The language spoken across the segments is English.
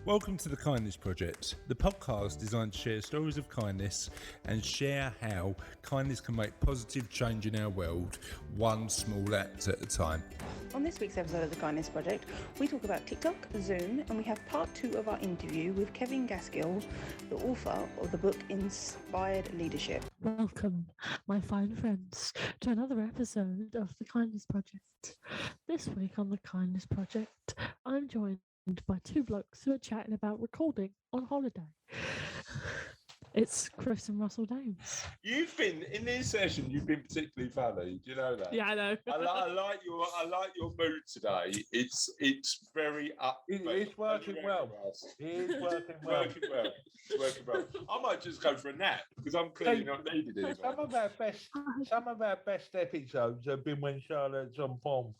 Welcome to the Kindness Project, the podcast designed to share stories of kindness and share how kindness can make positive change in our world, one small act at a time. On this week's episode of the Kindness Project, we talk about TikTok, Zoom, and we have part 2 of our interview with Kevin Gaskell, the author of the book Inspired Leadership. Welcome, my fine friends, to another episode of the Kindness Project. This week on the Kindness Project, I'm joined by 2 blokes who are chatting about recording on holiday. It's Chris and Russell Dames. You've been in this session. You've been particularly funny. Do you know that? Yeah, I know. I like your mood today. It's very up. It's working well. It's working well. It's working well. I might just go for a nap because I'm clearly not needed anymore. Some of our best episodes have been when Charlotte's on form.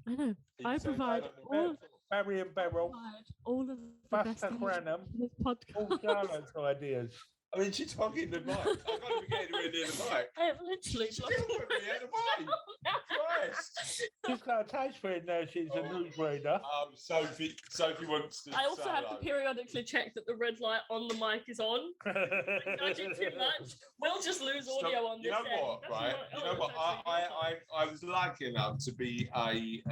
I know. I provide Barry and Beryl, all of the best Buster Cranham, this podcast. all Charlotte's ideas. I mean, she's talking the mic. I can't even get anywhere near the mic. It literally She's still putting me out of the way. Christ. She's got a taste for it now. She's a newsreader. Sophie wants to. I also say have to hello. periodically check that the red light on the mic is on. Nudging too much, we'll just lose audio on this. You know what, right? You know what? I was lucky enough to be a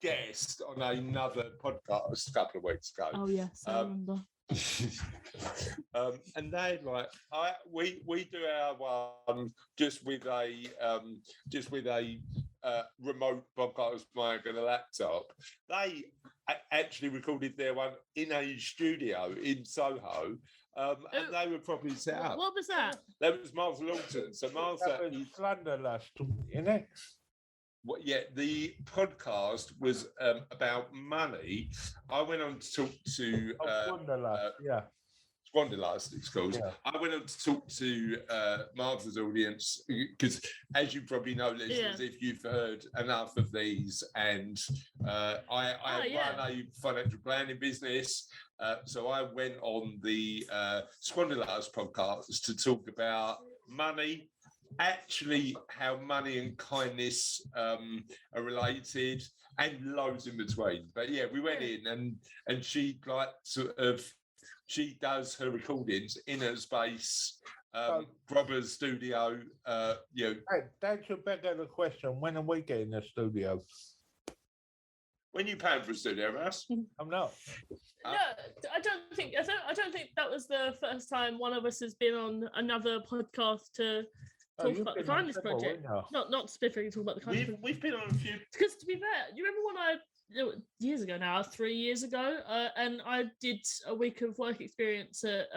guest on another podcast a couple of weeks ago. Oh yes, I remember. And they we do our one just with a remote podcast mic and a laptop. They actually recorded their one in a studio in Soho, and they were properly set up. What was that? That was Martha Lawton. So Martha That was Slunderlust, innit? Yeah, the podcast was about money. I went on to talk to Wanderlust, yeah. Wanderlust, it's called. Yeah. I went on to talk to Martha's audience because, as you probably know, listeners, if you've heard enough of these, and I run a financial planning business, so I went on the Squanderlust podcast to talk about money. Actually, how money and kindness are related, and loads in between. But yeah, we went in, and she she does her recordings in her space, Robber's studio. That should beg the question: when are we getting a studio? When you paying for a studio, Russ? I'm not. No, I don't think that was the first time one of us has been on another podcast to talk about the Kindness Project. Not specifically talk about the Kindness Project. We've been on a few. Because to be fair, you remember when years ago now, 3 years ago, and I did a week of work experience at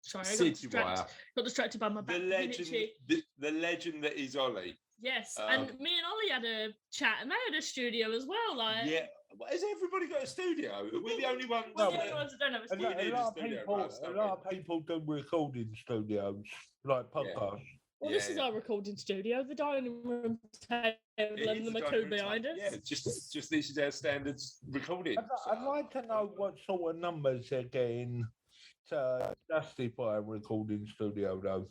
sorry, I got distracted by my back. The legend that is Ollie. Yes, and me and Ollie had a chat, and they had a studio as well. Yeah. Has everybody got a studio? We're the only ones. Well, the only ones that don't have a studio. A lot of people do recording studios, like podcasts. Well, this is our recording studio. The dining room table and the macoon behind us. Yeah, just this is our standard recording. I'd like to know what sort of numbers they're getting to justify a recording studio, though.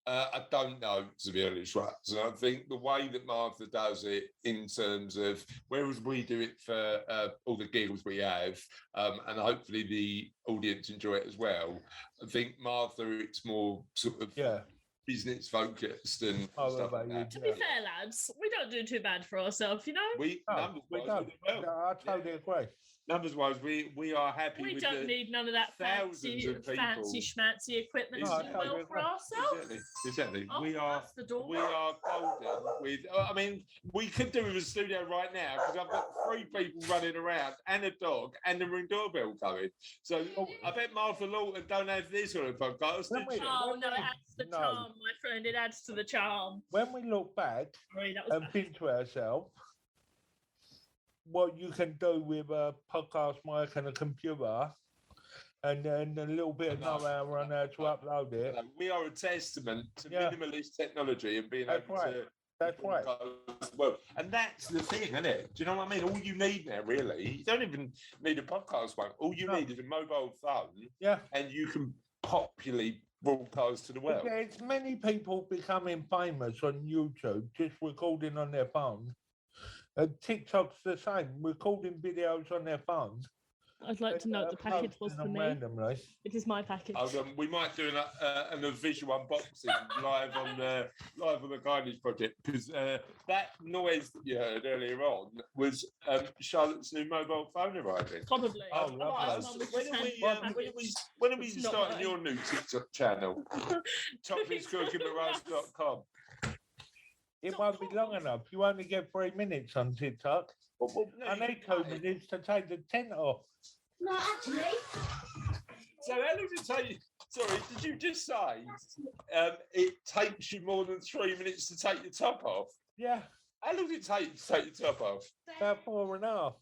I don't know, to be honest, right? So I think the way that Martha does it in terms of, whereas we do it for all the giggles we have, and hopefully the audience enjoy it as well, I think Martha, it's more sort of business focused and stuff like that. To be fair, lads, we don't do too bad for ourselves, you know? We don't. I totally agree. Numbers-wise, we are happy. We don't need none of that fancy schmancy equipment to do well for ourselves. Exactly. Oh, we are golden. I mean, we could do with a studio right now because I've got 3 people running around and a dog and the ring doorbell going. So I bet Martha Lawton don't have this on a podcast. Oh no, it adds to the charm, my friend. It adds to the charm. When we look back and think to ourselves, what you can do with a podcast mic and a computer, and then a little bit of know-how on how to upload it. We are a testament to minimalist technology and being able to. That's right. Well, and that's the thing, isn't it? Do you know what I mean? All you need now, really, you don't even need a podcast one. All you need is a mobile phone. Yeah. And you can popularly broadcast to the world. There's many people becoming famous on YouTube just recording on their phone. TikTok's the same, recording videos on their phones. I'd like to note the package was for me. Randomly. It is my package. We might do an visual unboxing live on the Kindness Project, because that noise that you heard earlier on was Charlotte's new mobile phone arriving. Probably. Oh, lovely. When are we starting your new TikTok channel? toplesscookingbutrush.com. It won't be long enough. You only get 3 minutes on TikTok. I need 2 minutes to take the tent off. No, actually. So how long did it take you? Sorry, did you just say it takes you more than 3 minutes to take your top off? Yeah. How long did it take you to take your top off? About 4.5. No,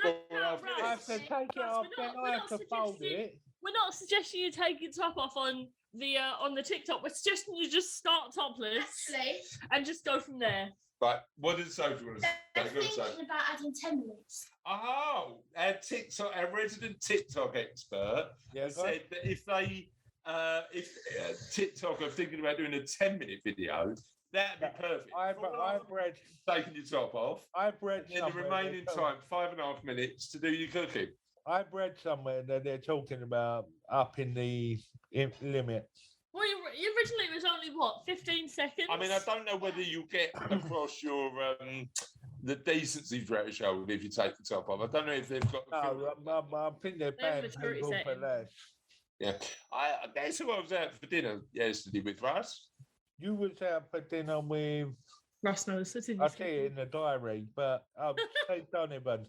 I have to take it off, then I have to fold it. We're not suggesting you take your top off on the TikTok. We're suggesting you just start topless and just go from there. Right, what did Sophie want to say? I'm thinking about adding 10 minutes. Oh, our resident TikTok expert said that if TikTok are thinking about doing a 10-minute video, that'd be perfect. I've read taking your top off. I've read in the remaining time, 5.5 minutes to do your cooking. I've read somewhere that they're talking about upping the limit. Well, originally it was only, 15 seconds? I mean, I don't know whether you get across your the decency threshold if you take the top off. I don't know if they've got... I think they're paying people for less. Yeah. That's who I was out for dinner yesterday with, Russ. You was out for dinner with... Russ knows. I see it in the diary, but Steve Donovan.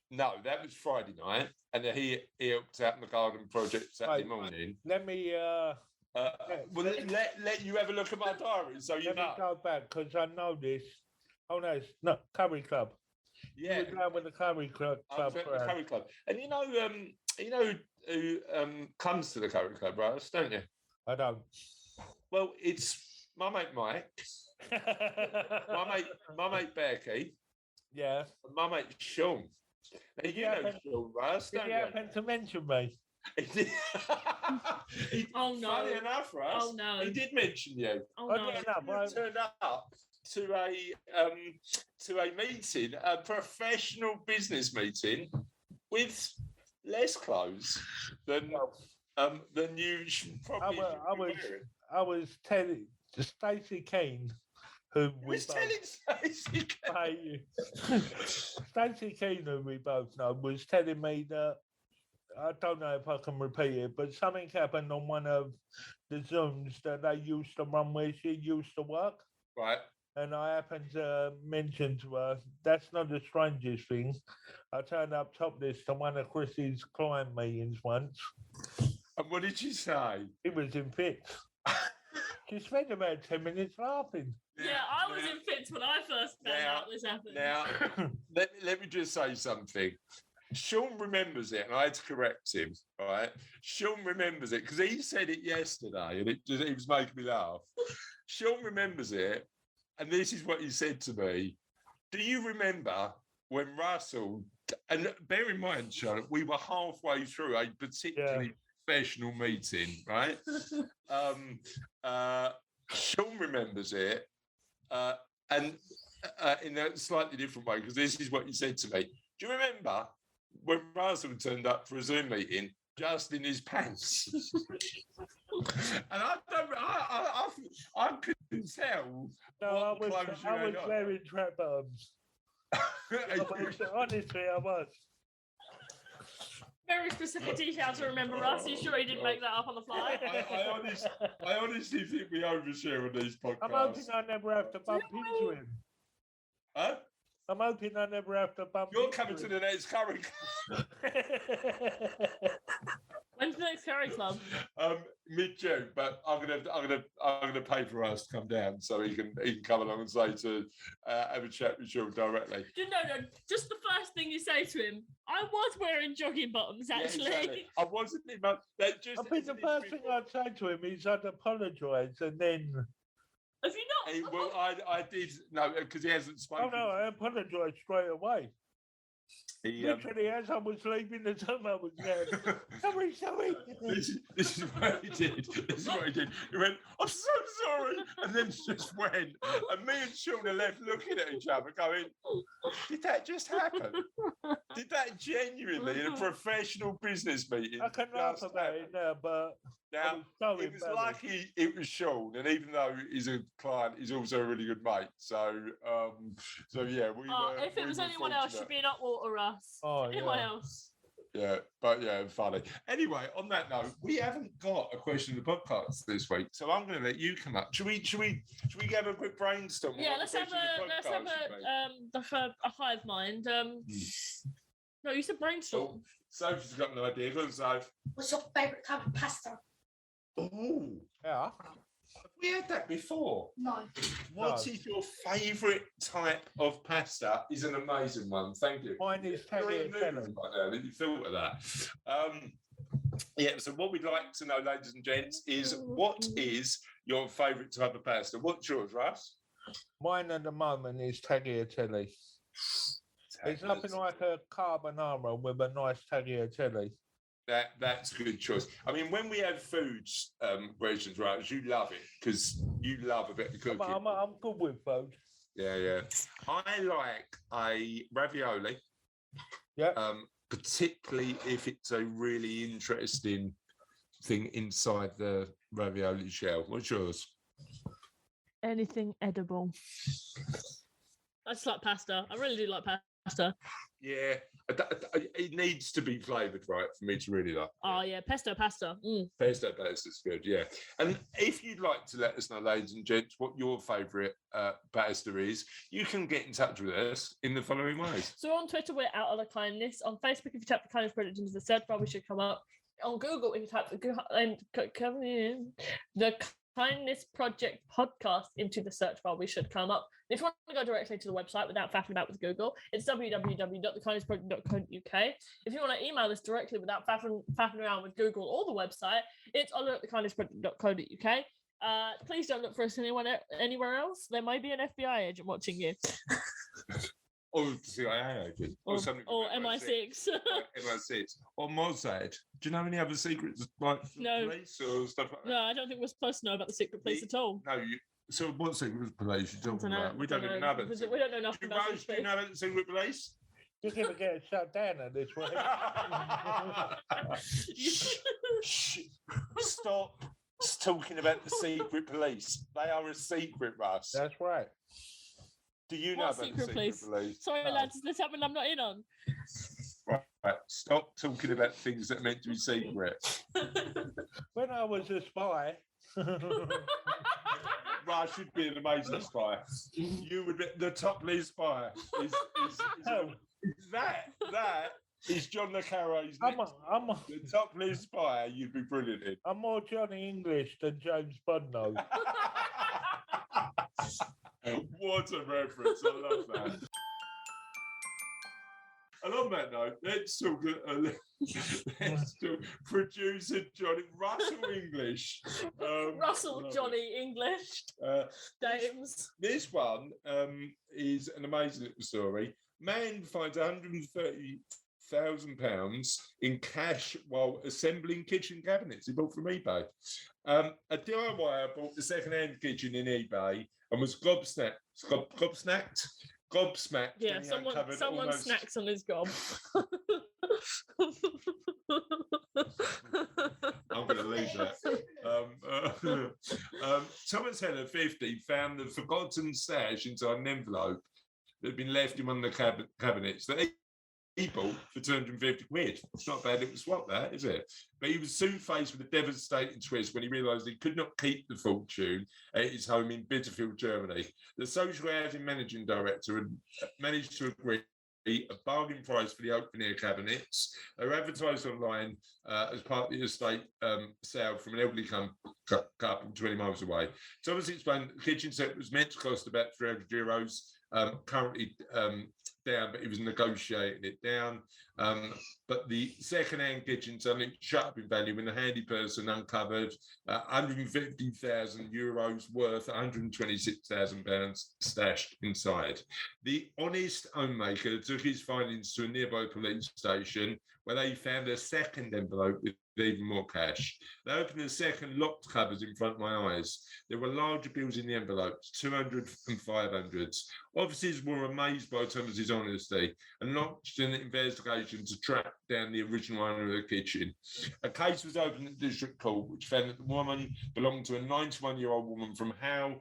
No, that was Friday night, and he helped out in the garden project Saturday morning. Let me... let you have a look at my diary, so you know. Let me go back, because I know this. Oh, no, it's not Curry Club. Yeah. You were down with the Curry Club. The Curry Club. And you know who comes to the Curry Club, right? Don't you? I don't. Well, it's my mate Mike, my mate Becky, yeah, and my mate Sean. Now, you know Sean, right? Did you happen to mention me? Oh no! Funny enough, Russ. Oh no! He did mention you. Oh no! You turned up to a meeting, a professional business meeting, with less clothes than you should probably. I was telling Stacey Keane, who we was telling Stacey Keane. Stacey Keane, who we both know, was telling me that. I don't know if I can repeat it, but something happened on one of the Zooms that they used to run where she used to work. Right. And I happened to mention to her, that's not the strangest thing. I turned up topless to one of Chrissy's client meetings once. And what did she say? It was in fits. She spent about 10 minutes laughing. Yeah, I was in fits when I first found out this happened. Now, let me just say something. Sean remembers it, and I had to correct him, right? Sean remembers it, because he said it yesterday, and it was making me laugh. Sean remembers it, and this is what he said to me. Do you remember when Russell, and bear in mind, Sean, we were halfway through a particularly professional meeting, right? Sean remembers it, and in a slightly different way, because this is what he said to me. Do you remember when Russell turned up for a Zoom meeting just in his pants? And I couldn't tell. No, I was wearing trap arms. Honestly, I was. Very specific detail to remember, Russ. Are you sure he didn't make that up on the fly? I honestly think we overshare on these podcasts. I'm hoping I never have to bump into him. Huh? I'm hoping I never have to bump You're coming to the next Curry Club. When's the next Curry Club? Mid-June, but I'm gonna pay for us to come down so he can come along and say to have a chat with Sean directly. No. Just the first thing you say to him. I was wearing jogging bottoms, actually. Yeah, exactly. I wasn't. I think the first thing I'd say to him is I'd apologise, and then. Have you not? I did, no, because he hasn't spoken. Oh, no, I apologised straight away. Literally, as I was leaving the room, I was going, sorry. This is what he did. This is what he did. He went, I'm so sorry. And then just went. And me and Shauna left looking at each other going, did that just happen? Did that genuinely, in a professional business meeting? I can laugh about it now, but now, it was lucky it was Sean, and even though he's a client, he's also a really good mate. So, yeah, we were. If it was anyone else, you'd be an up water us. Anyone else? Yeah, but yeah, funny. Anyway, on that note, we haven't got a question of the podcast this week, so I'm going to let you come up. Should we have a quick brainstorm? Yeah, let's have a hive mind. No, you said brainstorm. Oh, Sophie's got an idea. Go on, Soph. What's your favourite type of pasta? Oh, yeah. Have we had that before? No. What is your favourite type of pasta? Is an amazing one. Thank you. Mine is tagliatelle. Did you filter that? Yeah. So what we'd like to know, ladies and gents, is what is your favourite type of pasta? What's yours, Russ? Mine at the moment is tagliatelle. It's nothing like a carbonara with a nice tagliatelle. That's a good choice. I mean, when we have foods versions, right, you love it because you love a bit of cooking. I'm good with food. Yeah. I like a ravioli. Yeah. Particularly if it's a really interesting thing inside the ravioli shell. What's yours? Anything edible. I just like pasta. I really do like pasta. Yeah, it needs to be flavoured right for me to really like. Oh yeah, pesto pasta. Pesto pasta's good, yeah. And if you'd like to let us know, ladies and gents, what your favourite pasta is, you can get in touch with us in the following ways. So on Twitter, we're Out of the Kindness. On Facebook, if you type the Kindness Project into the search bar, we should come up. On Google, if you type the Kindness Project podcast into the search bar, we should come up. If you want to go directly to the website without faffing about with Google, it's www.thekindnessproject.co.uk. If you want to email us directly without faffing around with Google or the website, it's oliver@thekindnessproject.co.uk. Please don't look for us anywhere else. There may be an FBI agent watching you. Or the CIA agent. Or MI6. MI6. Or Mossad. Do you know any other secrets like police or stuff like that? No, I don't think we're supposed to know about the secret police at all. No, so what secret police you talking about? We don't even know about it. We don't know nothing about it. Do you know about the secret police? You're going to get shut down at this rate. Stop talking about the secret police. They are a secret, Russ. That's right. Do you know about the secret police? Sorry, lads, is this something I'm not in on? Right. Stop talking about things that are meant to be secret. When I was a spy. Russ should be an amazing spy. You would be the top lead spy. That is John Le Carre's the top lead spy. You'd be brilliant in. I'm more Johnny English than James Bond, though. What a reference! I love that. And on that note, let's talk producer Johnny Russell English. Johnny English. Dames. This one is an amazing little story. Man finds £130,000 in cash while assembling kitchen cabinets he bought from eBay. A DIYer bought the second-hand kitchen in eBay and was gobsmacked. Yeah, someone snacks on his gob. I'm going to leave that. Thomas Heller, 50, found the forgotten stash inside an envelope that had been left in one of the cabinets that he bought for 250 quid. It's not bad it was swap that, is it? But he was soon faced with a devastating twist when he realised he could not keep the fortune at his home in Bitterfield, Germany. The social housing managing director had managed to agree a bargain price for the open-air cabinets. They were advertised online as part of the estate sale from an elderly couple 20 miles away. Thomas explained the kitchen set was meant to cost about €300, currently down, but he was negotiating it down. But the second-hand kitchen suddenly shut up in value when a handy person uncovered €150,000 worth, £126,000 stashed inside. The honest homemaker took his findings to a nearby police station where they found a second envelope with even more cash. They opened the second locked cupboard in front of my eyes. There were larger bills in the envelopes, 200 and 500s. Officers were amazed by Thomas's honesty and launched an investigation to track down the original owner of the kitchen. A case was opened at the district court, which found that the woman belonged to a 91-year-old woman from Howe,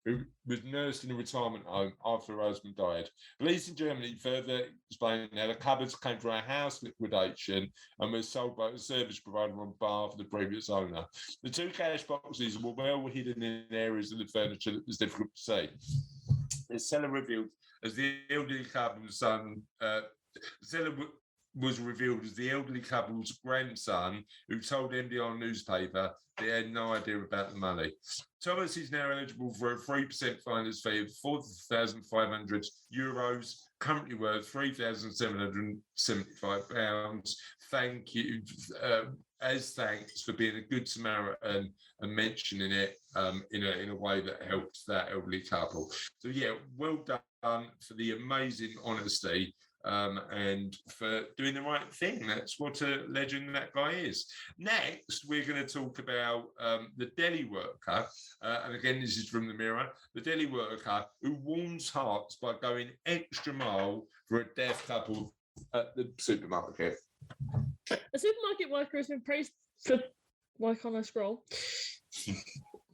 who was nursed in a retirement home after her husband died. Police in Germany further explained how the cupboards came from a house liquidation and were sold by a service provider on behalf of the previous owner. The two cash boxes were well hidden in areas of the furniture that was difficult to see. The seller revealed as the elderly couple's son, was revealed as the elderly couple's grandson, who told NDR newspaper they had no idea about the money. Thomas is now eligible for a 3% finder's fee of €4,500, currently worth £3,775. Thank you, as thanks for being a good Samaritan and mentioning it in a way that helped that elderly couple. So yeah, well done for the amazing honesty. And for doing the right thing. That's what a legend that guy is. Next, we're going to talk about the deli worker. And again, this is from the Mirror. The deli worker who warms hearts by going extra mile for a deaf couple at the supermarket. A supermarket worker has been praised for... Why can't I scroll?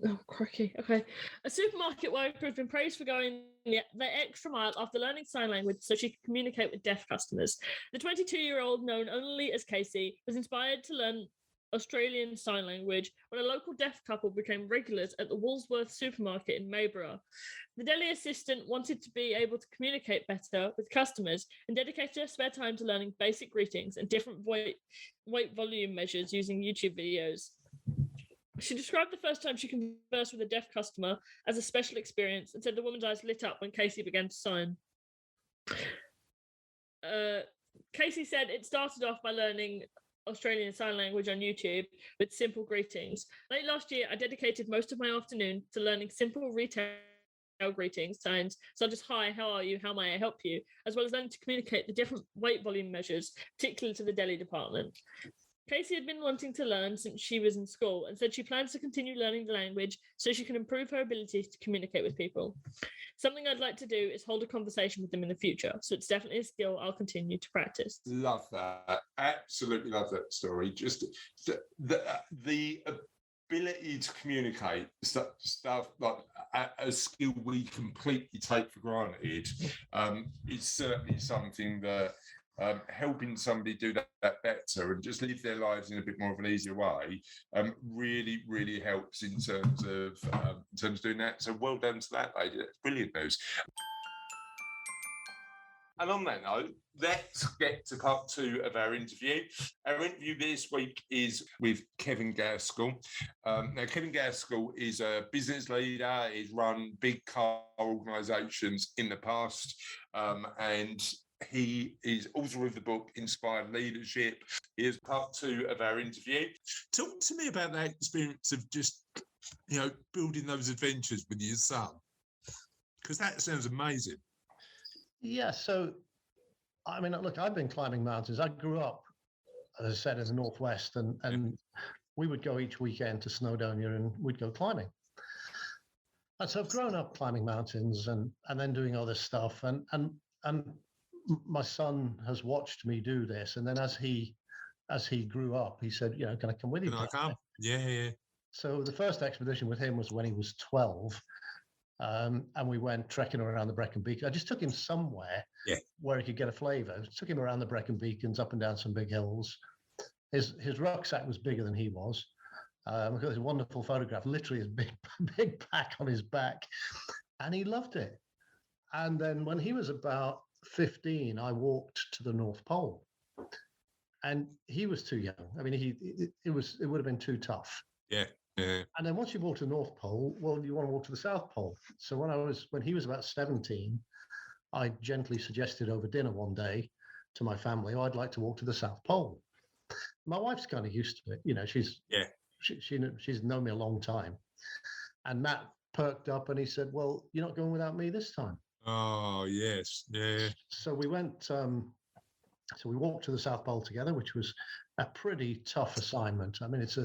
Oh, crikey. Okay. A supermarket worker has been praised for going the extra mile after learning sign language so she could communicate with deaf customers. The 22-year-old, known only as Casey, was inspired to learn Australian Sign Language when a local deaf couple became regulars at the Woolworths supermarket in Mayborough. The deli assistant wanted to be able to communicate better with customers and dedicated her spare time to learning basic greetings and different weight volume measures using YouTube videos. She described the first time she conversed with a deaf customer as a special experience and said the woman's eyes lit up when Casey began to sign. Casey said it started off by learning Australian Sign Language on YouTube with simple greetings. Late last year, I dedicated most of my afternoon to learning simple retail greetings signs such as "Hi, how are you? How may I help you?" as well as learning to communicate the different weight volume measures, particularly to the deli department. Casey had been wanting to learn since she was in school and said she plans to continue learning the language so she can improve her ability to communicate with people. Something I'd like to do is hold a conversation with them in the future, so it's definitely a skill I'll continue to practice. Love that. Absolutely love that story. Just the ability to communicate stuff like a skill we completely take for granted is certainly something that helping somebody do that better and just live their lives in a bit more of an easier way really, really helps in terms of doing that. So well done to that lady. That's brilliant news. And on that note, let's get to part two of our interview. Our interview this week is with Kevin Gaskell. Now, Kevin Gaskell is a business leader. He's run big car organisations in the past, and he is author of the book Inspired Leadership. Here's part two of our interview. Talk to me about that experience of just, building those adventures with your son, because that sounds amazing. Yeah, so, I mean, look, I've been climbing mountains. I grew up, as I said, in the Northwest, and we would go each weekend to Snowdonia and we'd go climbing. And so I've grown up climbing mountains and then doing other stuff. And my son has watched me do this. And then as he grew up, he said, can I come with you? Can I come? Yeah. So the first expedition with him was when he was 12. And we went trekking around the Brecon Beacons. I just took him somewhere where he could get a flavour. Took him around the Brecon Beacons, up and down some big hills. His rucksack was bigger than he was. I've got this wonderful photograph, literally his big pack on his back. And he loved it. And then when he was about 15, I walked to the North Pole. And he was too young. I mean, it would have been too tough. Yeah. And then once you walk to the North Pole, well, you want to walk to the South Pole. So when he was about 17, I gently suggested over dinner one day to my family, oh, I'd like to walk to the South Pole. My wife's kind of used to it. You know, she's known me a long time. And Matt perked up and he said, well, you're not going without me this time. Oh, yes. Yeah. So we went, so we walked to the South Pole together, which was a pretty tough assignment. I mean, it's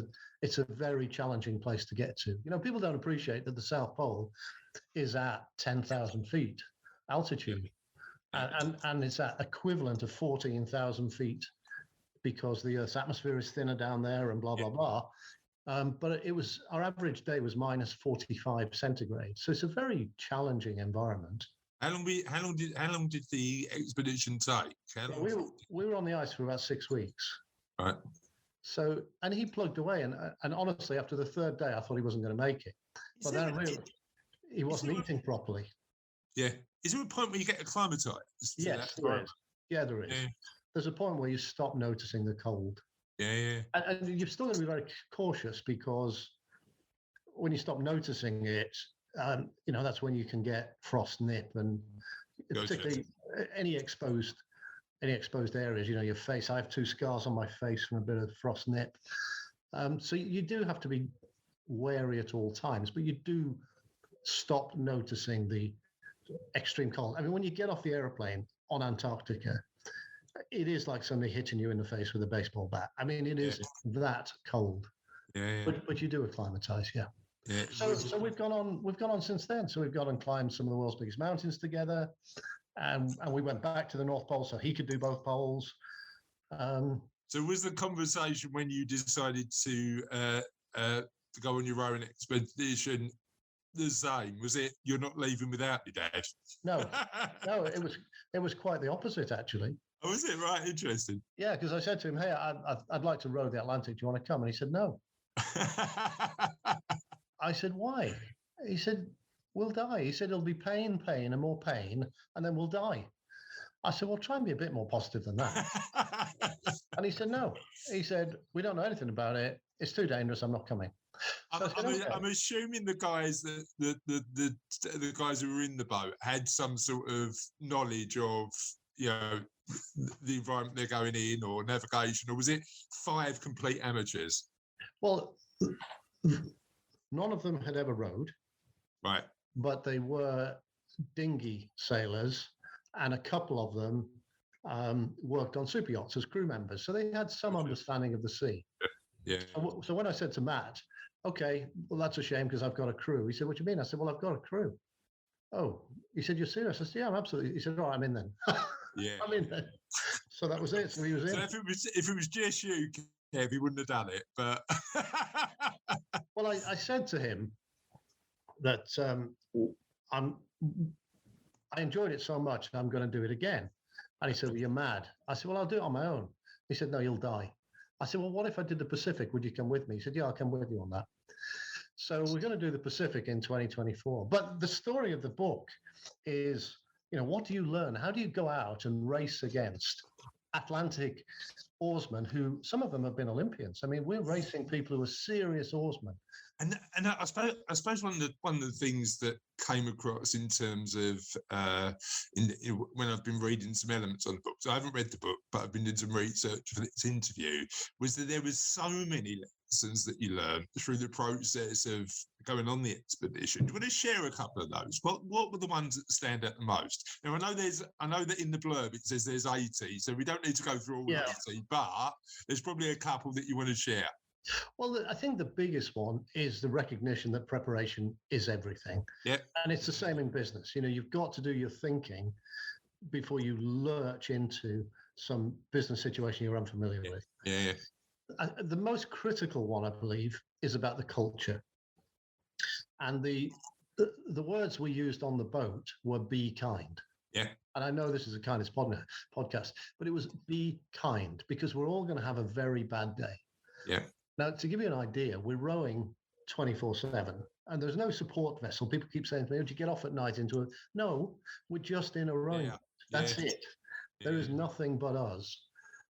a very challenging place to get to. You know, people don't appreciate that the South Pole is at 10,000 feet altitude. And it's at equivalent of 14,000 feet because the Earth's atmosphere is thinner down there and blah, blah, blah. But our average day was minus 45 centigrade. So it's a very challenging environment. How long did the expedition take? We were on the ice for about 6 weeks. Right. So, and he plugged away. And honestly, after the third day, I thought he wasn't going to make it. But then I realized he wasn't eating properly. Yeah. Is there a point where you get acclimatized? Yes, there is. Yeah, there is. Yeah. There's a point where you stop noticing the cold. Yeah. And you're still going to be very cautious because when you stop noticing it, that's when you can get frost nip and particularly any exposed areas. You know, your face. I have 2 scars on my face from a bit of frost nip. So you do have to be wary at all times, but you do stop noticing the extreme cold. I mean, when you get off the airplane on Antarctica, it is like somebody hitting you in the face with a baseball bat. I mean, it is that cold. Yeah. But you do acclimatize, yeah. So we've gone on since then. So we've gone and climbed some of the world's biggest mountains together, and we went back to the North Pole so he could do both poles. So was the conversation when you decided to go on your own expedition the same? Was it you're not leaving without your dad? No, it was quite the opposite actually. Oh, was it? Right, interesting. Yeah, because I said to him, hey, I'd like to row the Atlantic. Do you want to come? And he said, no. I said, why? He said, we'll die. He said, it'll be pain, and more pain, and then we'll die. I said, well, try and be a bit more positive than that. And he said, no. He said, we don't know anything about it. It's too dangerous. I'm not coming. So I'm assuming the guys the guys who were in the boat had some sort of knowledge of, you know, the environment they're going in or navigation, or was it 5 complete amateurs? Well, none of them had ever rowed. Right. But they were dinghy sailors, and a couple of them worked on super yachts as crew members. So they had some understanding of the sea. Yeah. So when I said to Matt, okay, well, that's a shame because I've got a crew. He said, what do you mean? I said, well, I've got a crew. Oh, he said, you're serious? I said, yeah, I'm absolutely. He said, all right, I'm in then. Yeah. I'm in then. So that was it. So he was in. So if it was just you, Kev, he wouldn't have done it. But well, I said to him that I enjoyed it so much I'm going to do it again. And he said, well, you're mad. I said, well, I'll do it on my own. He said, no, you'll die. I said, well, what if I did the Pacific? Would you come with me? He said, yeah, I'll come with you on that. So we're going to do the Pacific in 2024. But the story of the book is, you know, what do you learn? How do you go out and race against Atlantic oarsmen who, some of them have been Olympians? I mean, we're racing people who are serious oarsmen. And I suppose one of the things that came across in terms of when I've been reading some elements on the book, so I haven't read the book, but I've been doing some research for this interview, was that there was so many lessons that you learned through the process of going on the expedition. Do you want to share a couple of those? What were the ones that stand out the most? Now I know that in the blurb it says there's 80, so we don't need to go through all 80, but there's probably a couple that you want to share. Well, I think the biggest one is the recognition that preparation is everything. Yeah. And it's the same in business. You know, you've got to do your thinking before you lurch into some business situation you're unfamiliar with. Yeah. The most critical one, I believe, is about the culture. And the words we used on the boat were be kind. Yeah. And I know this is a kindness podcast, but it was be kind because we're all going to have a very bad day. Yeah. Now, to give you an idea, we're rowing 24/7 and there's no support vessel. People keep saying to me, would you get off at night into a... No, we're just in a rowing. Yeah. That's it. There is nothing but us.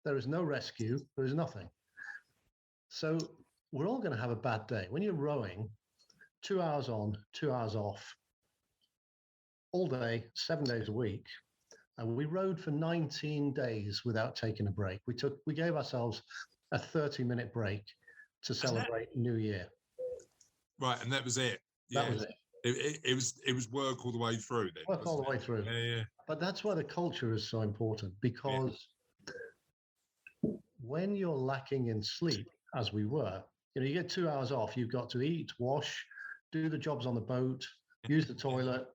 There is no rescue. There is nothing. So we're all going to have a bad day. When you're rowing 2 hours on, 2 hours off, all day, 7 days a week, and we rode for 19 days without taking a break. We gave ourselves a 30-minute break to celebrate New Year. Right, and that was it. That was it. It was work all the way through then. Work all the way through. Yeah. But that's why the culture is so important, because when you're lacking in sleep, as we were, you get 2 hours off, you've got to eat, wash, do the jobs on the boat, use the toilet,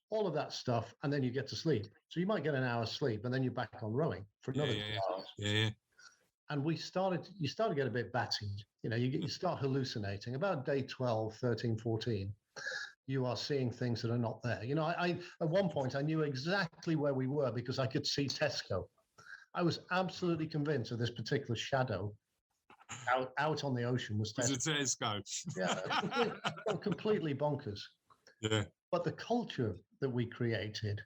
all of that stuff, and then you get to sleep. So you might get an hour's sleep, and then you're back on rowing for another 2 hours. Yeah. And you start to get a bit batty. You start hallucinating. About day 12, 13, 14, you are seeing things that are not there. I at one point, I knew exactly where we were because I could see Tesco. I was absolutely convinced of this particular shadow out on the ocean was Tesco. Was it Tesco? Yeah, completely bonkers. Yeah. But the culture that we created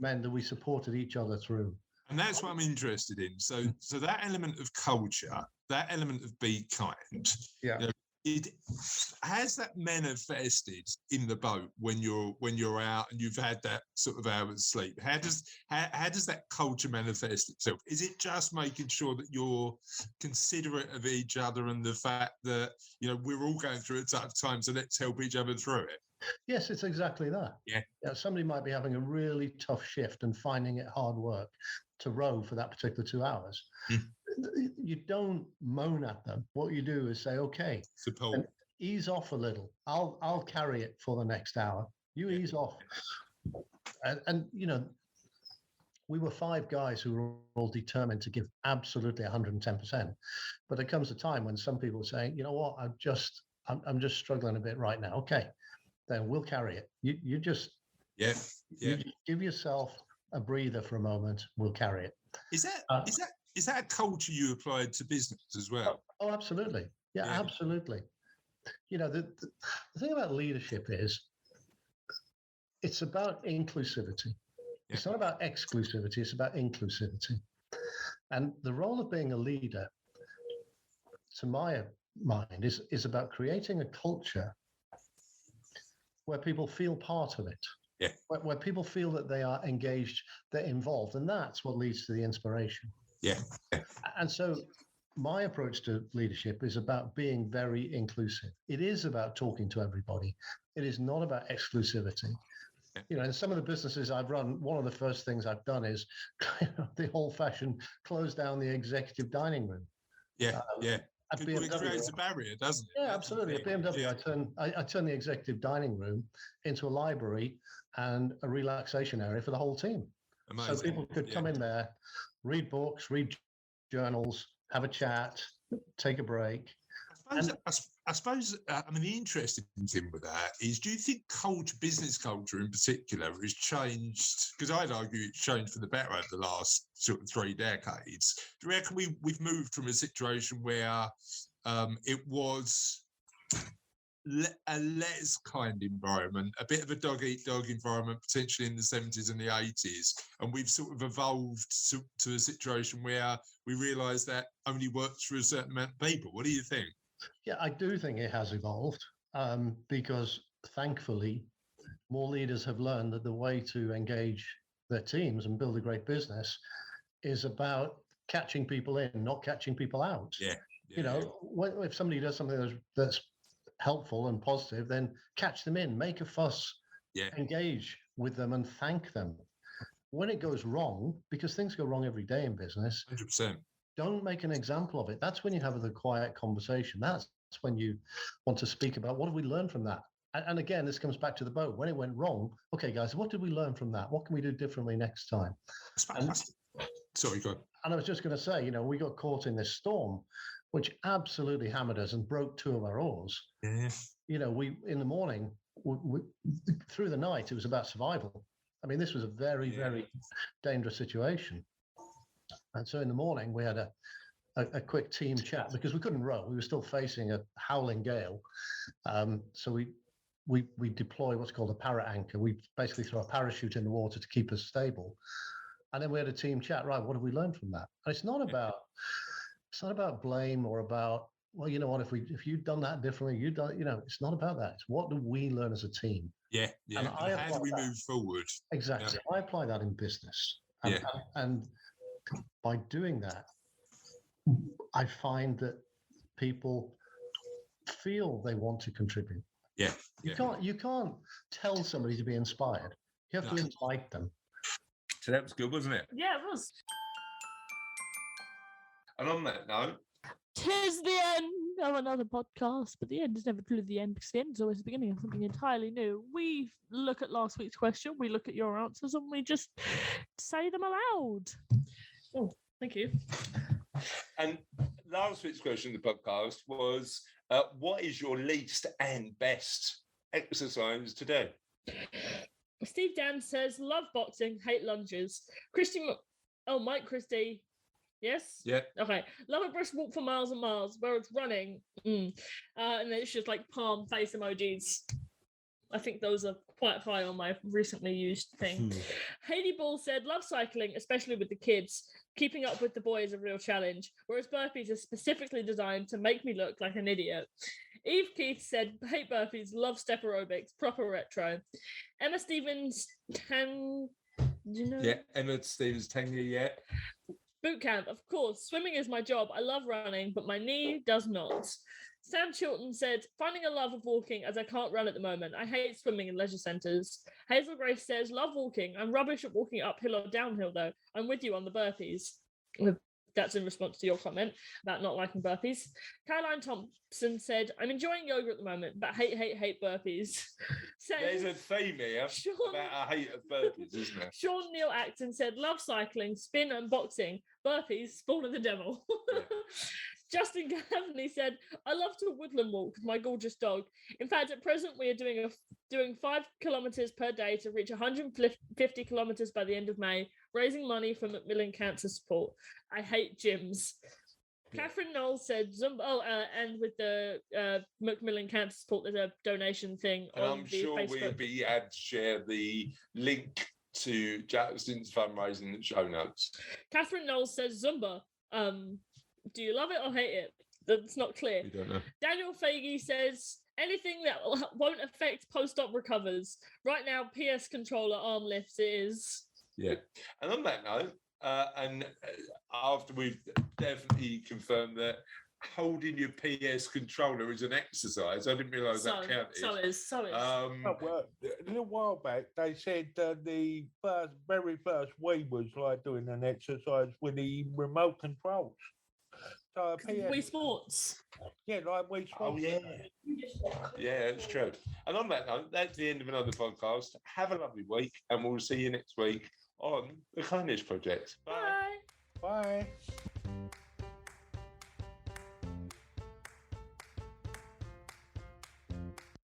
meant that we supported each other through. And that's what I'm interested in. So that element of culture, that element of be kind, it has that manifested in the boat when you're out and you've had that sort of hour's sleep. How does that culture manifest itself? Is it just making sure that you're considerate of each other and the fact that we're all going through a tough time, so let's help each other through it? Yes, it's exactly that. Yeah. Somebody might be having a really tough shift and finding it hard work to row for that particular 2 hours. You don't moan at them. What you do is say, okay, support. Ease off a little. I'll carry it for the next hour. You ease off. And we were 5 guys who were all determined to give absolutely 110%. But there comes a time when some people are saying, you know what, I'm just struggling a bit right now. Okay, then we'll carry it. You just you give yourself a breather for a moment. We'll carry it. Is that a culture you applied to business as well? Oh, absolutely. Yeah, absolutely. The thing about leadership is it's about inclusivity. Yeah. It's not about exclusivity. It's about inclusivity. And the role of being a leader, to my mind, is about creating a culture where people feel part of it. Yeah. Where people feel that they are engaged, they're involved, and that's what leads to the inspiration. Yeah. And so my approach to leadership is about being very inclusive. It is about talking to everybody. It is not about exclusivity. In some of the businesses I've run, one of the first things I've done is the old-fashioned close down the executive dining room. Yeah. It creates a barrier, doesn't it? Yeah, absolutely. At BMW, I turn the executive dining room into a library and a relaxation area for the whole team. Amazing. So people could come in there, read books, read journals, have a chat, take a break. I suppose the interesting thing with that is, do you think business culture in particular, has changed? Because I'd argue it's changed for the better over the last sort of 3 decades. Do you reckon we've moved from a situation where it was a less kind environment, a bit of a dog-eat-dog environment, potentially in the 70s and the 80s, and we've sort of evolved to a situation where we realise that only works for a certain amount of people? What do you think? Yeah, I do think it has evolved because, thankfully, more leaders have learned that the way to engage their teams and build a great business is about catching people in, not catching people out. Yeah. If somebody does something that's helpful and positive, then catch them in, make a fuss, engage with them and thank them. When it goes wrong, because things go wrong every day in business, 100%. Don't make an example of it. That's when you have the quiet conversation. That's when you want to speak about what have we learned from that. And again, this comes back to the boat. When it went wrong, okay, guys, what did we learn from that? What can we do differently next time? Sorry, go on. And I was just going to say, we got caught in this storm, which absolutely hammered us and broke 2 of our oars. Yeah. We in the morning, through the night, it was about survival. This was a very, very dangerous situation. And so in the morning, we had a quick team chat because we couldn't row. We were still facing a howling gale. So we deploy what's called a para anchor. We basically throw a parachute in the water to keep us stable. And then we had a team chat. Right, what have we learned from that? And it's not about blame or about, well, you know what, if you'd done that differently, it's not about that. It's what do we learn as a team? Yeah. And how do we move forward? Exactly. I apply that in business. And by doing that, I find that people feel they want to contribute. Yeah. You can't tell somebody to be inspired. You have to invite them. So that was good, wasn't it? Yeah, it was. And on that note, 'tis the end of another podcast, but the end is never truly the end because the end is always the beginning of something entirely new. We look at last week's question, we look at your answers, and we just say them aloud. Oh, thank you. and last week's question of the podcast was, what is your least and best exercise to do? Steve Dan says, love boxing, hate lunges. Mike Christie. Yes? Yeah. Okay. Love a brisk walk for miles and miles, where it's running. And then it's just like palm face emojis. I think those are quite high on my recently used thing. Hayley Ball said, love cycling, especially with the kids. Keeping up with the boy is a real challenge, whereas burpees are specifically designed to make me look like an idiot. Eve Keith said, hate burpees, love step aerobics, proper retro. Emma Stevens, do you know? Yeah, Emma Stevens, Tanya, yeah. Boot camp, of course. Swimming is my job. I love running, but my knee does not. Sam Chilton said, finding a love of walking as I can't run at the moment. I hate swimming in leisure centres. Hazel Grace says, love walking. I'm rubbish at walking uphill or downhill, though. I'm with you on the burpees. That's in response to your comment about not liking burpees. Caroline Thompson said, I'm enjoying yoga at the moment, but hate burpees. There's a theme here about a hate of burpees, isn't there? Sean Neil Acton said, love cycling, spin and boxing. Burpees, spawn of the devil. Yeah. Justin Gaffney said, I love to woodland walk with my gorgeous dog. In fact, at present, we are doing 5 kilometres per day to reach 150 kilometres by the end of May, raising money for Macmillan Cancer Support. I hate gyms. Yeah. Catherine Knowles said, Zumba. And with the Macmillan Cancer Support, there's a donation thing and on I'm the sure Facebook. we'll be able to share the link to Justin's fundraising in the show notes. Catherine Knowles says, Zumba. Do you love it or hate it? That's not clear. We don't know. Daniel Fagey says, anything that won't affect post-op recovers. Right now, PS controller arm lifts is. Yeah. And on that note, and after we've definitely confirmed that holding your PS controller is an exercise, I didn't realise that counted. So is. Well, a little while back, they said the very first Wii was like doing an exercise with the remote controls. So Wii Sports. Yeah, like Wii Sports. Oh, yeah. Yeah, it's true. And on that note, that's the end of another podcast. Have a lovely week, and we'll see you next week on The Kindness Project. Bye. Bye. Bye.